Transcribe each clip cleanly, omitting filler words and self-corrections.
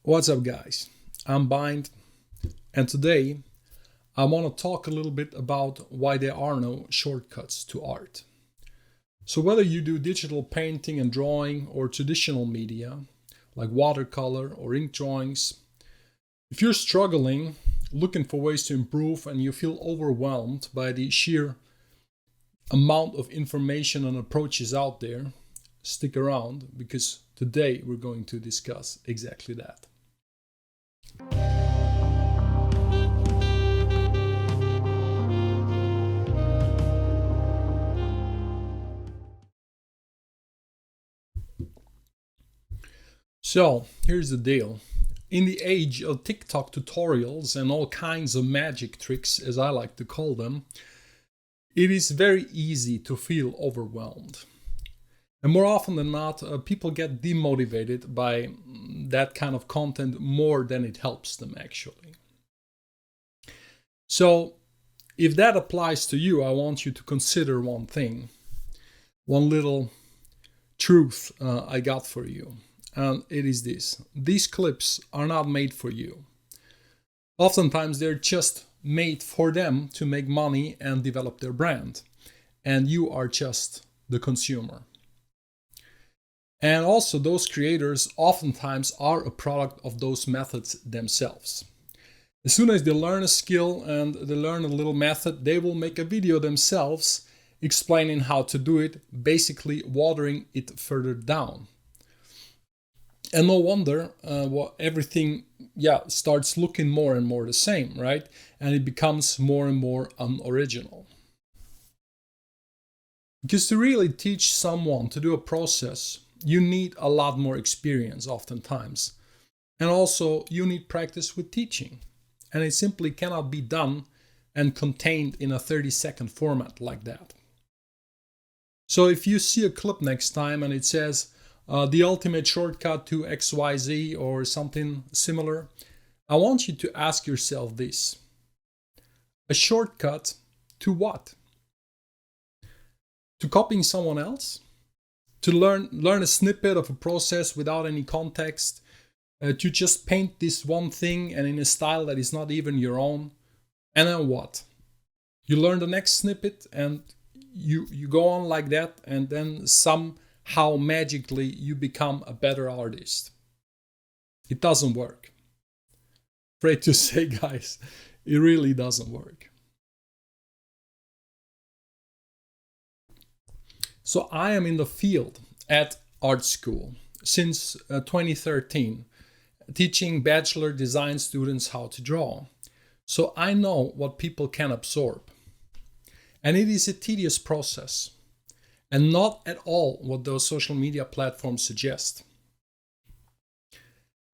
What's up, guys? I'm Bind, and today I want to talk a little bit about why there are no shortcuts to art. So, whether you do digital painting and drawing or traditional media like watercolor or ink drawings, if you're struggling, looking for ways to improve, and you feel overwhelmed by the sheer amount of information and approaches out there, stick around because today we're going to discuss exactly that. So, here's the deal. In the age of TikTok tutorials and all kinds of magic tricks, as I like to call them, it is very easy to feel overwhelmed. And more often than not, people get demotivated by that kind of content more than it helps them, actually. So, if that applies to you, I want you to consider one thing, one little truth I got for you. And it is this: these clips are not made for you. Oftentimes, they're just made for them to make money and develop their brand. And you are just the consumer. And also, those creators oftentimes are a product of those methods themselves. As soon as they learn a skill and they learn a little method, they will make a video themselves explaining how to do it, basically watering it further down. And no wonder everything starts looking more and more the same, right? And it becomes more and more unoriginal. Because to really teach someone to do a process, you need a lot more experience oftentimes. And also you need practice with teaching. And it simply cannot be done and contained in a 30-second format like that. So if you see a clip next time and it says, the ultimate shortcut to XYZ or something similar, I want you to ask yourself this: a shortcut to what? To copying someone else? To learn a snippet of a process without any context? To just paint this one thing and in a style that is not even your own? And then what? You learn the next snippet and you go on like that, and then somehow magically you become a better artist. It doesn't work. Afraid to say, guys, it really doesn't work. So I am in the field at art school since 2013, teaching bachelor design students how to draw. So I know what people can absorb. And it is a tedious process, and not at all what those social media platforms suggest.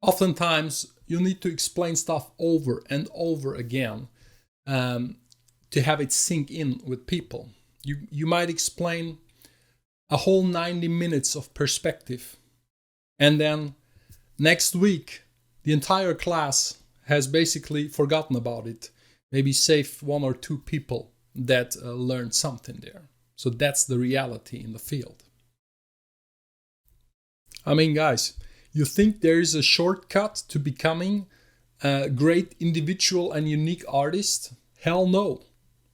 Oftentimes, you need to explain stuff over and over again to have it sink in with people. You might explain a whole 90 minutes of perspective, and then next week, the entire class has basically forgotten about it, maybe save one or two people that learned something there. So that's the reality in the field. I mean, guys, you think there is a shortcut to becoming a great individual and unique artist? Hell no.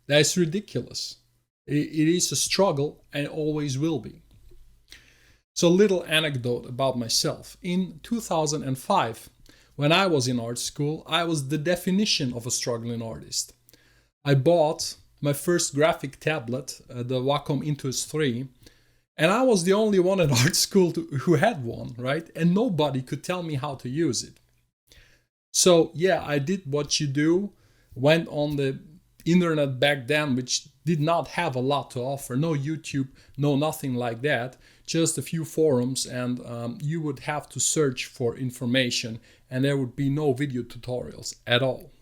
That's ridiculous. It is a struggle and always will be. So, a little anecdote about myself. In 2005, when I was in art school, I was the definition of a struggling artist. I bought my first graphic tablet, the Wacom Intuos 3, and I was the only one at art school who had one, right? And nobody could tell me how to use it. So yeah, I did what you do, went on the internet back then, which did not have a lot to offer. No YouTube, no nothing like that, just a few forums, and you would have to search for information, and there would be no video tutorials at all.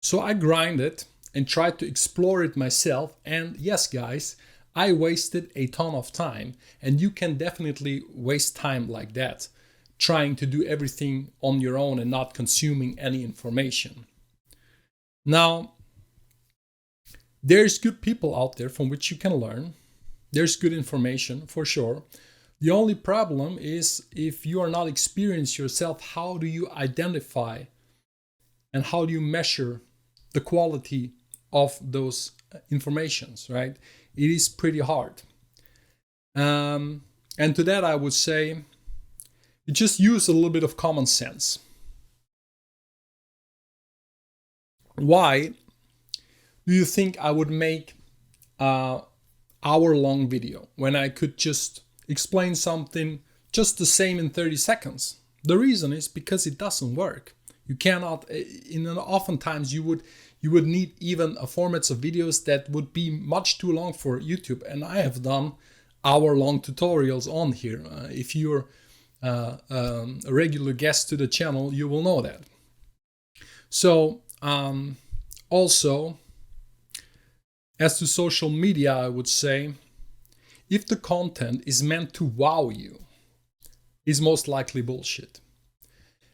So I grinded and tried to explore it myself, and yes, guys, I wasted a ton of time, and you can definitely waste time like that, trying to do everything on your own and not consuming any information. Now, there's good people out there from which you can learn. There's good information for sure. The only problem is if you are not experienced yourself, how do you identify and how do you measure the quality of those informations, right? It is pretty hard. And to that I would say, you just use a little bit of common sense. Why do you think I would make an hour-long video when I could just explain something just the same in 30 seconds? The reason is because it doesn't work. You cannot, oftentimes you would need even a formats of videos that would be much too long for YouTube. And I have done hour-long tutorials on here. If you're a regular guest to the channel, you will know that. So also, as to social media, I would say, if the content is meant to wow you, is most likely bullshit.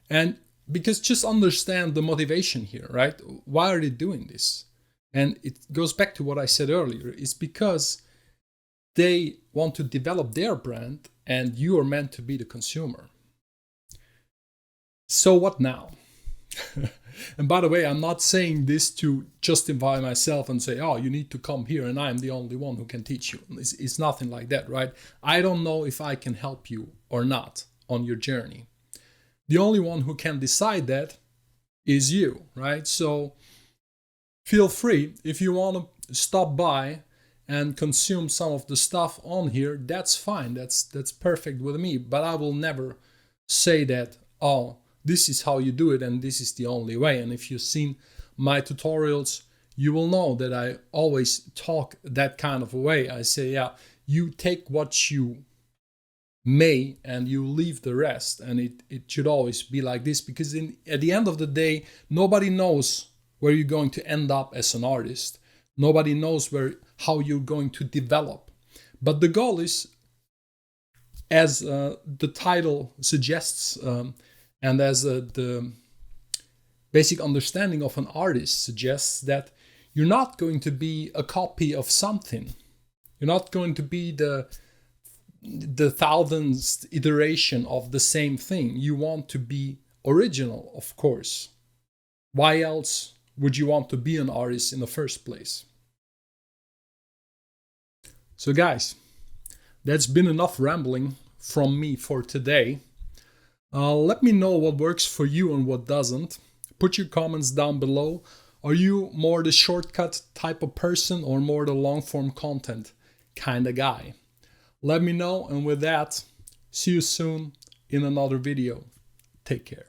And because just understand the motivation here, right? Why are they doing this? And it goes back to what I said earlier. It's because they want to develop their brand and you are meant to be the consumer. So what now? And by the way, I'm not saying this to justify myself and say, oh, you need to come here and I'm the only one who can teach you. It's nothing like that, right? I don't know if I can help you or not on your journey. The only one who can decide that is you, right? So feel free, if you want to stop by and consume some of the stuff on here, that's fine. That's perfect with me. But I will never say that, oh, this is how you do it and this is the only way. And if you've seen my tutorials, you will know that I always talk that kind of a way. I say, yeah, you take what you may and you leave the rest. And it should always be like this, because at the end of the day, nobody knows where you're going to end up as an artist. Nobody knows how you're going to develop. But the goal is, as the title suggests, and as the basic understanding of an artist suggests, that you're not going to be a copy of something. You're not going to be the thousandth iteration of the same thing. You want to be original, of course. Why else would you want to be an artist in the first place? So guys, that's been enough rambling from me for today. Let me know what works for you and what doesn't. Put your comments down below. Are you more the shortcut type of person or more the long form content kind of guy? Let me know, and with that, see you soon in another video. Take care.